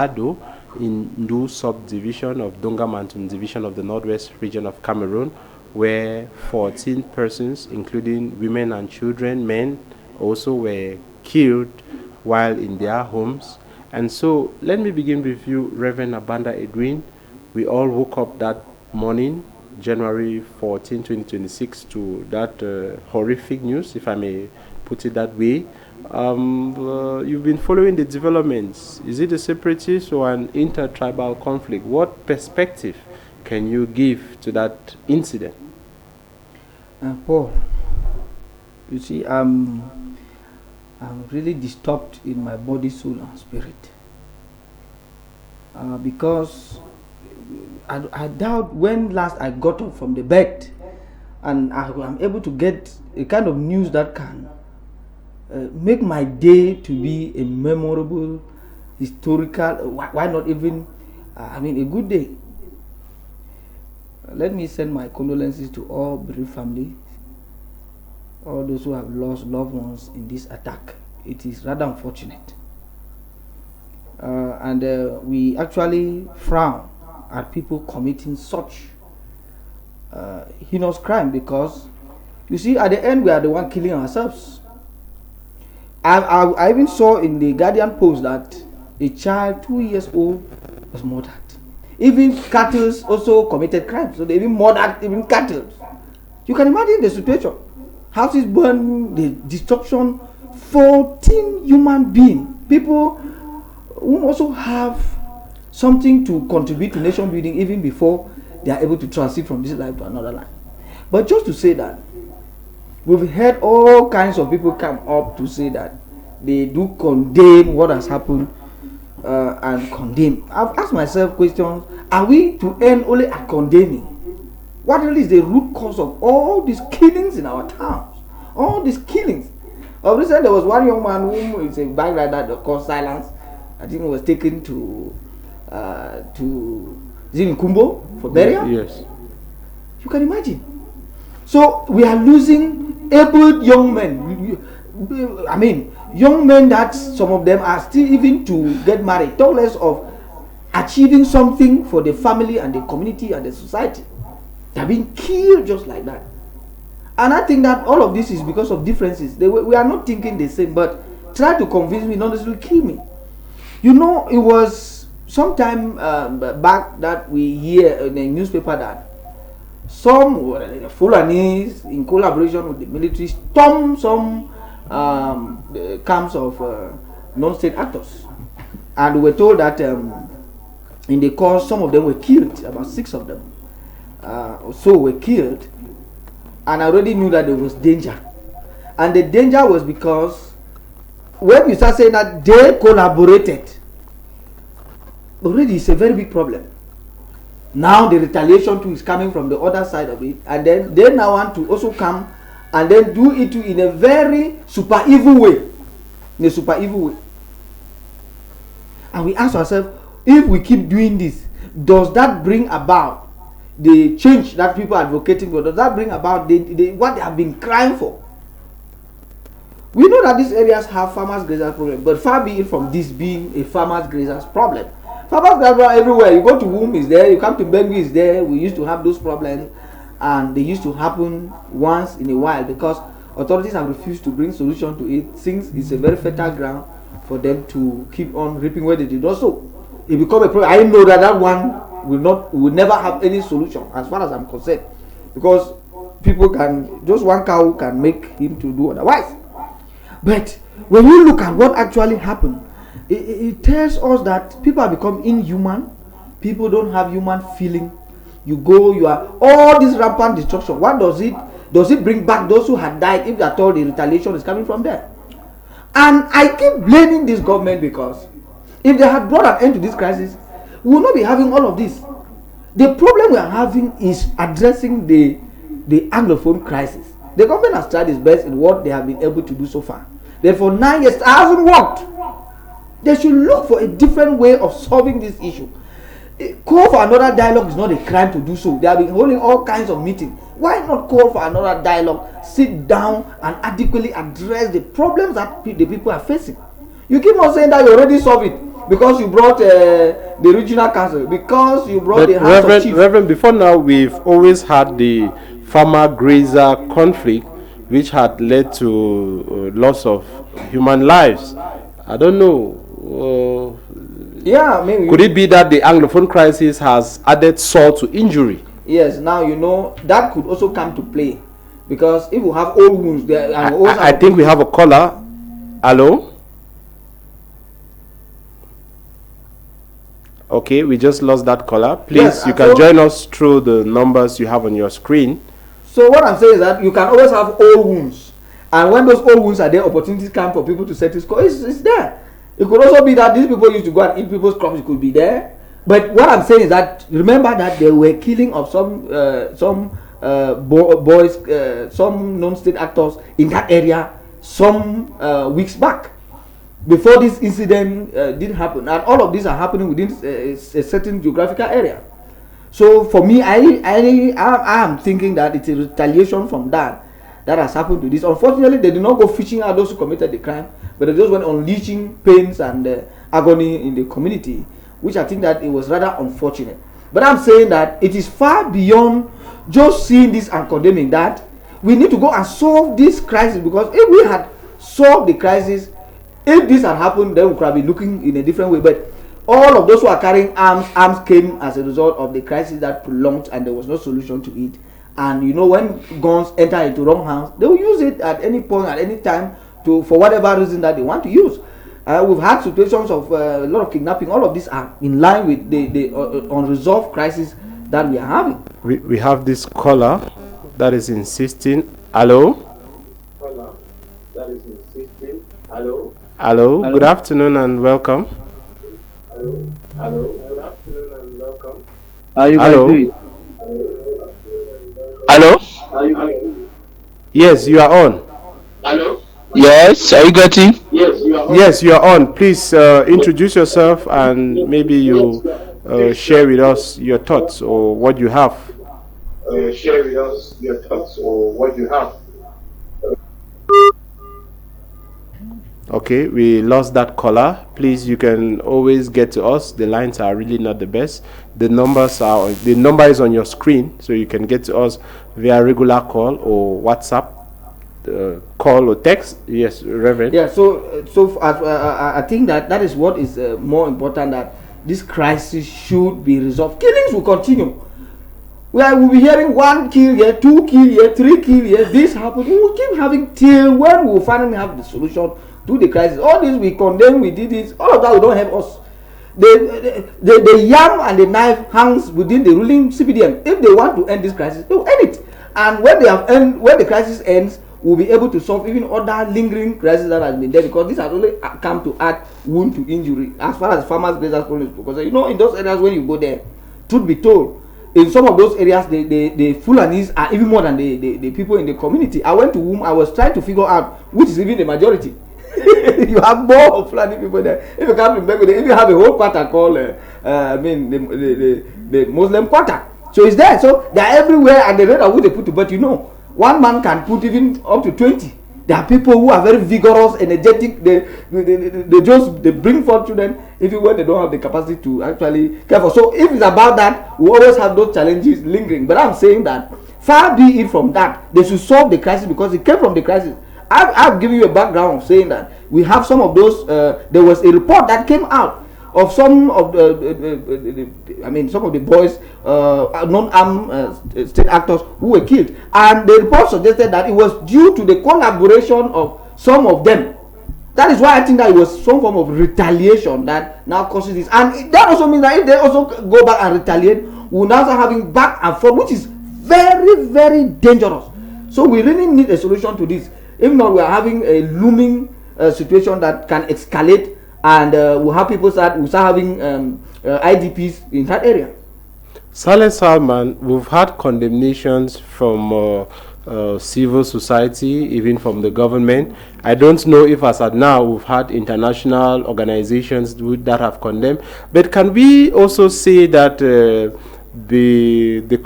Gidado Ndu subdivision of Dongamantum division of the Northwest region of Cameroon, where 14 persons, including women and children, men, also were killed while in their homes. And so, let me begin with you, Reverend Abanda Edwin. We all woke up that morning, January 14, 2026, to that horrific news, if I may put it that way. You've been following the developments. Is it a separatist or an intertribal conflict? What perspective can you give to that incident? Paul, you see, I'm really disturbed in my body, soul, and spirit because I doubt when last I got up from the bed and I'm able to get a kind of news that can make my day to be a memorable, historical, why not even, a good day. Let me send my condolences to all bereaved families, all those who have lost loved ones in this attack. It is rather unfortunate. And we actually frown at people committing such heinous crime because, you see, at the end we are the one killing ourselves. I even saw in the Guardian post that a child 2 years old was murdered. Even cattle also committed crimes, so they even murdered even cattle. You can imagine the situation. Houses burned, the destruction, 14 human beings, people who also have something to contribute to nation building even before they are able to transit from this life to another life. But just to say that, we've heard all kinds of people come up to say that they do condemn what has happened and condemn. I've asked myself questions, are we to end only at condemning? What really is the root cause of all these killings in our towns? All these killings. Recently there was one young man who is a bike rider that caused silence. I think he was taken to Zinkumbo for burial. Yes. You can imagine. So we are losing able young men. Young men that some of them are still even to get married, talk less of achieving something for the family and the community and the society. They are being killed just like that. And I think that all of this is because of differences. We are not thinking the same, but try to convince me, not necessarily kill me. You know, it was sometime back that we hear in the newspaper that some Fulanis, in collaboration with the military, stormed some camps of non-state actors. And we were told that in the course, some of them were killed, about 6 of them. So were killed. And I already knew that there was danger. And the danger was because when you start saying that they collaborated, already it's a very big problem. Now the retaliation too is coming from the other side of it, and then they now want to also come and then do it too in a very super evil way. In a super evil way. And we ask ourselves, if we keep doing this, does that bring about the change that people are advocating for? Does that bring about what they have been crying for? We know that these areas have farmers grazers problem, but far be it from this being a farmers grazers problem. Farmers grazers are everywhere. You go to Womb is there, you come to Bengu is there. We used to have those problems, and they used to happen once in a while because authorities have refused to bring solution to it, since it's a very fertile ground for them to keep on reaping where they did not sow. It become a problem. I know that one will never have any solution as far as I'm concerned, because people can, just one cow can make him to do otherwise. But when you look at what actually happened, it tells us that people have become inhuman. People don't have human feeling. You are all this rampant destruction. What does it bring back those who had died, if at all the retaliation is coming from there? And I keep blaming this government, because if they had brought an end to this crisis, we will not be having all of this. The problem we are having is addressing the Anglophone crisis. The government has tried its best in what they have been able to do so far. Therefore, 9 years, it hasn't worked. They should look for a different way of solving this issue. Call for another dialogue is not a crime to do so. They have been holding all kinds of meetings. Why not call for another dialogue, sit down and adequately address the problems that the people are facing? You keep on saying that you already solved it. because you brought the regional council, because you brought the House of Chiefs. Reverend, before now, we've always had the farmer-grazer conflict, which had led to loss of human lives. I don't know. Yeah, maybe. Could it be that the Anglophone crisis has added salt to injury? Yes, now you know that could also come to play, because if we have old wounds there, I think we have a caller. Hello? Okay, we just lost that caller. Please, yes, you can join us through the numbers you have on your screen. So what I'm saying is that you can always have old wounds, and when those old wounds are there, opportunities come for people to settle score. It's there. It could also be that these people used to go and eat people's crops. It could be there. But what I'm saying is that remember that there were killing of some boys, some non-state actors in that area some weeks back, before this incident did happen, and all of these are happening within a certain geographical area. So for me, I am thinking that it's a retaliation from that has happened to this. Unfortunately, they did not go fishing out those who committed the crime, but they just went unleashing pains and agony in the community, which I think that it was rather unfortunate. But I'm saying that it is far beyond just seeing this and condemning that. We need to go and solve this crisis, because if we had solved the crisis, if this had happened, then we could have been looking in a different way. But all of those who are carrying arms came as a result of the crisis that prolonged, and there was no solution to it. And you know, when guns enter into wrong hands, they will use it at any point, at any time, for whatever reason that they want to use. We've had situations of a lot of kidnapping. All of these are in line with the unresolved crisis that we are having. We have this caller that is insisting. Hello? Caller that is insisting. Hello? Hello? Good afternoon and welcome. Hello? Good afternoon and welcome. How are you guys doing? Hello? Yes, you are on. Hello? Yes, are you getting? Yes, you are on. Yes, you are on. Please introduce yourself and maybe you share with us your thoughts or what you have. Share with us your thoughts or what you have. Okay, we lost that caller. Please, you can always get to us. The lines are really not the best. The number is on your screen, so you can get to us via regular call or WhatsApp call or text. Yes, Reverend. Yeah. So I think that is what is more important. That this crisis should be resolved. Killings will continue. We'll be hearing 1 kill here, 2 kill here, 3 kill here. This happens. We will keep having till when we will finally have the solution to the crisis. All this we condemn, we did this. All of that will don't help us. The yam and the knife hangs within the ruling CPDM. If they want to end this crisis, they will end it. And when the crisis ends, we'll be able to solve even other lingering crises that has been there, because this has only come to add wound to injury as far as farmers' grazers problem is. Because you know, in those areas when you go there, truth be told, in some of those areas, the Fulanis are even more than the people in the community. I went to whom I was trying to figure out which is even the majority. You have more Fulani people there. If you come to Mbego, if you have a whole quarter called, the Muslim quarter. So it's there. So they are everywhere, and the rate at which they put to, but you know, one man can put even up to 20. There are people who are very vigorous, energetic. They bring forth children even when they don't have the capacity to actually care for. So if it's about that, we always have those challenges lingering. But I'm saying that far be it from that, they should solve the crisis, because it came from the crisis. I've given you a background of saying that we have some of those. There was a report that came out of some of some of the boys, non-armed state actors who were killed, and the report suggested that it was due to the collaboration of some of them. That is why I think that it was some form of retaliation that now causes this, and that also means that if they also go back and retaliate, we'll now start having back and forth, which is very, very dangerous. So we really need a solution to this. If not, we are having a looming situation that can escalate, and we'll have people start having IDPs in that area. Saleh Salman, we've had condemnations from civil society, even from the government. I don't know if as at now we've had international organizations that have condemned, but can we also say that the